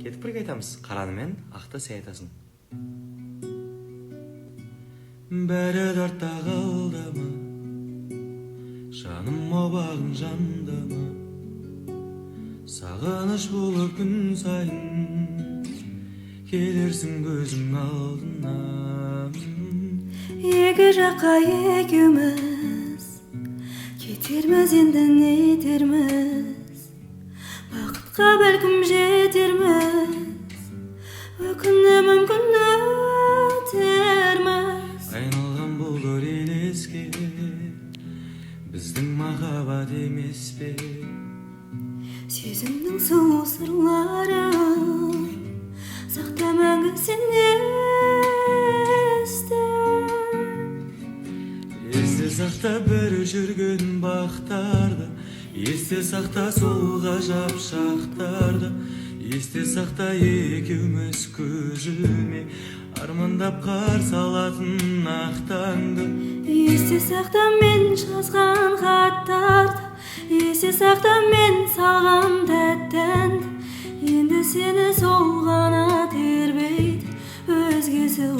Кетіп бірге айтамыз. Қаранымен ақты сәй айтасың. Бәрі дартта қалды ма? Жаным обағың жанды ма? Сағыныш болып күн сайын келерсің көзім алдына. Екі жаққа екеуміз кетерміз, енді не етерміз? Бақытқа бәлкім жетерміз, өкініп мүмкін өтерміз. Айналған бұл көл елеске біздің махаббат емес пе? Сезімнің сұлу сырларын сақта мәңгі сен Есте сақта бір жүрген бақтарды, есте сақта сол ғажап шақтарды, есте сақта екеуміз көз ілмей армандап қарсы алатын ақ таңды. Есте сақта мен жазған хаттарды, есте сақта мен салған тәтті әнді. Енді сені сол ғана тербейді, өзгесі